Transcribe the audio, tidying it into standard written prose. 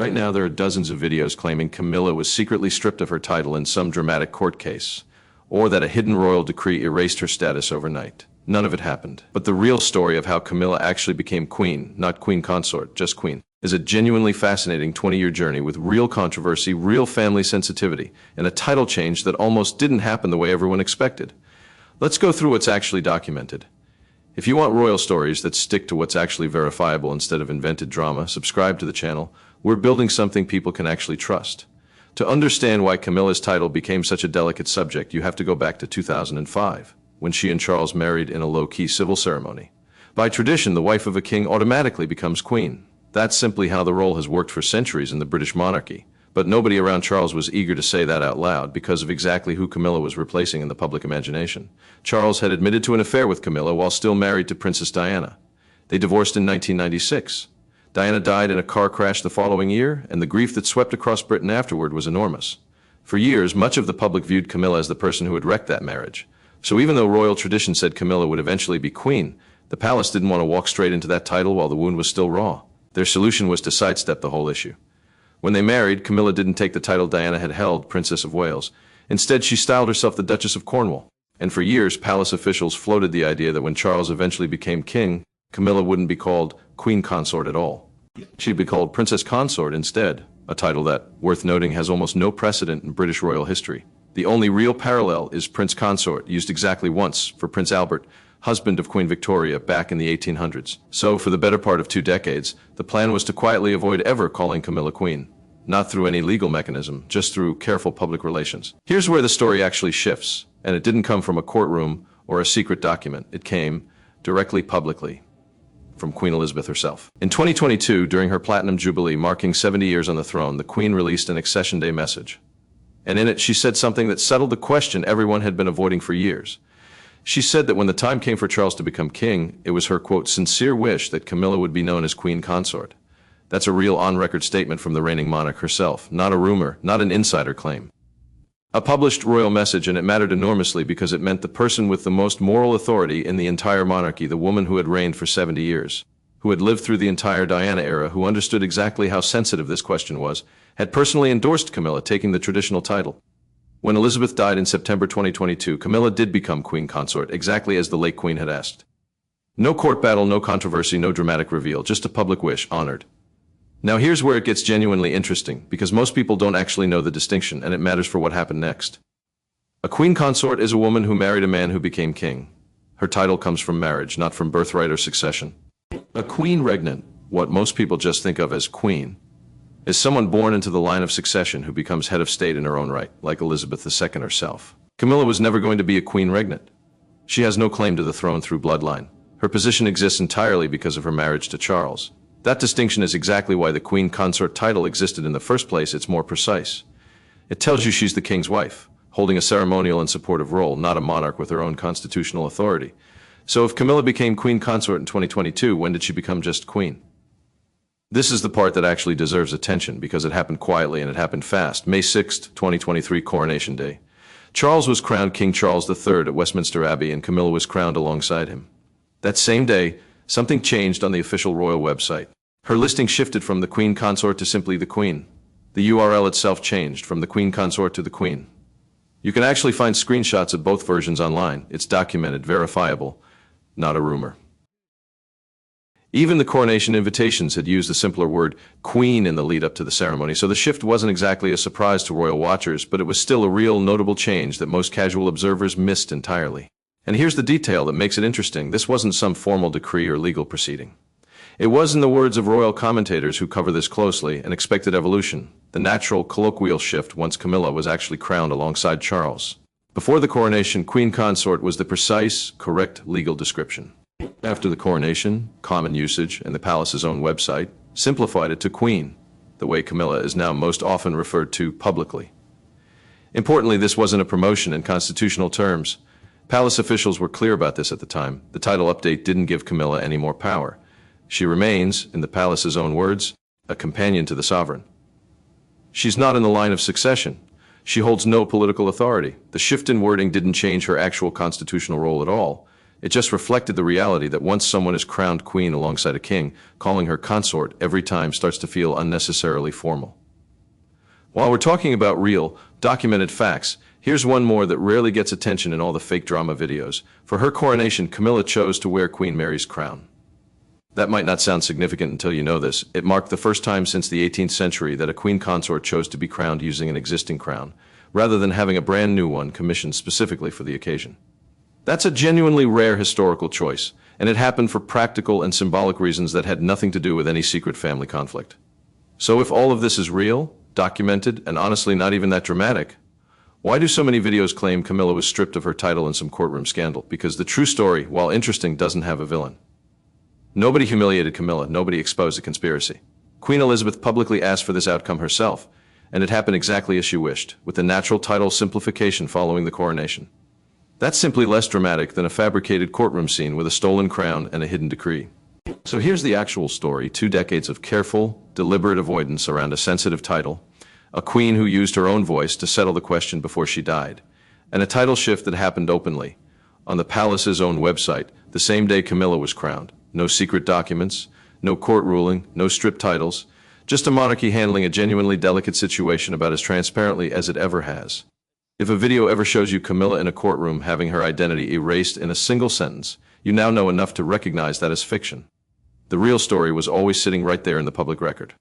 Right now, there are dozens of videos claiming Camilla was secretly stripped of her title in some dramatic court case, or that a hidden royal decree erased her status overnight. None of it happened. But the real story of how Camilla actually became queen, not queen consort, just queen, is a genuinely fascinating 20-year journey with real controversy, real family sensitivity, and a title change that almost didn't happen the way everyone expected. Let's go through what's actually documented. If you want royal stories that stick to what's actually verifiable instead of invented drama, subscribe to the channel. We're building something people can actually trust. To understand why Camilla's title became such a delicate subject, you have to go back to 2005, when she and Charles married in a low-key civil ceremony. By tradition, the wife of a king automatically becomes queen. That's simply how the role has worked for centuries in the British monarchy. But nobody around Charles was eager to say that out loud because of exactly who Camilla was replacing in the public imagination. Charles had admitted to an affair with Camilla while still married to Princess Diana. They divorced in 1996. Diana died in a car crash the following year, and the grief that swept across Britain afterward was enormous. For years, much of the public viewed Camilla as the person who had wrecked that marriage. So even though royal tradition said Camilla would eventually be queen, the palace didn't want to walk straight into that title while the wound was still raw. Their solution was to sidestep the whole issue. When they married, Camilla didn't take the title Diana had held, Princess of Wales. Instead, she styled herself the Duchess of Cornwall. And for years, palace officials floated the idea that when Charles eventually became king, Camilla wouldn't be called Queen Consort at all. She'd be called Princess Consort instead, a title that, worth noting, has almost no precedent in British royal history. The only real parallel is Prince Consort, used exactly once for Prince Albert, husband of Queen Victoria, back in the 1800s. So, for the better part of 2 decades, the plan was to quietly avoid ever calling Camilla queen. Not through any legal mechanism, just through careful public relations. Here's where the story actually shifts, and it didn't come from a courtroom or a secret document. It came directly publicly from Queen Elizabeth herself. In 2022, during her Platinum Jubilee marking 70 years on the throne, the Queen released an Accession Day message. And in it, she said something that settled the question everyone had been avoiding for years. She said that when the time came for Charles to become king, it was her, quote, sincere wish that Camilla would be known as Queen Consort. That's a real on-record statement from the reigning monarch herself, not a rumor, not an insider claim. A published royal message, and it mattered enormously because it meant the person with the most moral authority in the entire monarchy, the woman who had reigned for 70 years, who had lived through the entire Diana era, who understood exactly how sensitive this question was, had personally endorsed Camilla taking the traditional title. When Elizabeth died in September 2022, Camilla did become Queen Consort, exactly as the late Queen had asked. No court battle, no controversy, no dramatic reveal, just a public wish, honored. Now here's where it gets genuinely interesting, because most people don't actually know the distinction, and it matters for what happened next. A queen consort is a woman who married a man who became king. Her title comes from marriage, not from birthright or succession. A queen regnant, what most people just think of as queen, is someone born into the line of succession who becomes head of state in her own right, like Elizabeth II herself. Camilla was never going to be a queen regnant. She has no claim to the throne through bloodline. Her position exists entirely because of her marriage to Charles. That distinction is exactly why the Queen Consort title existed in the first place. It's more precise. It tells you she's the king's wife, holding a ceremonial and supportive role, not a monarch with her own constitutional authority. So if Camilla became Queen Consort in 2022, when did she become just queen? This is the part that actually deserves attention because it happened quietly and it happened fast. May 6, 2023, Coronation Day. Charles was crowned King Charles III at Westminster Abbey, and Camilla was crowned alongside him. That same day, something changed on the official royal website. Her listing shifted from the Queen Consort to simply the Queen. The URL itself changed from the Queen Consort to the Queen. You can actually find screenshots of both versions online. It's documented, verifiable, not a rumor. Even the coronation invitations had used the simpler word queen in the lead up to the ceremony, so the shift wasn't exactly a surprise to royal watchers, but it was still a real notable change that most casual observers missed entirely. And here's the detail that makes it interesting. This wasn't some formal decree or legal proceeding. It was, in the words of royal commentators who cover this closely, an expected evolution, the natural colloquial shift once Camilla was actually crowned alongside Charles. Before the coronation, Queen Consort was the precise, correct legal description. After the coronation, common usage and the palace's own website simplified it to Queen, the way Camilla is now most often referred to publicly. Importantly, this wasn't a promotion in constitutional terms. Palace officials were clear about this at the time. The title update didn't give Camilla any more power. She remains, in the palace's own words, a companion to the sovereign. She's not in the line of succession. She holds no political authority. The shift in wording didn't change her actual constitutional role at all. It just reflected the reality that once someone is crowned queen alongside a king, calling her consort every time starts to feel unnecessarily formal. While we're talking about real, documented facts, here's one more that rarely gets attention in all the fake drama videos. For her coronation, Camilla chose to wear Queen Mary's crown. That might not sound significant until you know this. It marked the first time since the 18th century that a queen consort chose to be crowned using an existing crown, rather than having a brand new one commissioned specifically for the occasion. That's a genuinely rare historical choice, and it happened for practical and symbolic reasons that had nothing to do with any secret family conflict. So if all of this is real, documented, and honestly not even that dramatic, why do so many videos claim Camilla was stripped of her title in some courtroom scandal? Because the true story, while interesting, doesn't have a villain. Nobody humiliated Camilla, nobody exposed a conspiracy. Queen Elizabeth publicly asked for this outcome herself, and it happened exactly as she wished, with the natural title simplification following the coronation. That's simply less dramatic than a fabricated courtroom scene with a stolen crown and a hidden decree. So here's the actual story: 2 decades of careful, deliberate avoidance around a sensitive title, a queen who used her own voice to settle the question before she died, and a title shift that happened openly, on the palace's own website, the same day Camilla was crowned. No secret documents, no court ruling, no stripped titles, just a monarchy handling a genuinely delicate situation about as transparently as it ever has. If a video ever shows you Camilla in a courtroom having her identity erased in a single sentence, you now know enough to recognize that as fiction. The real story was always sitting right there in the public record.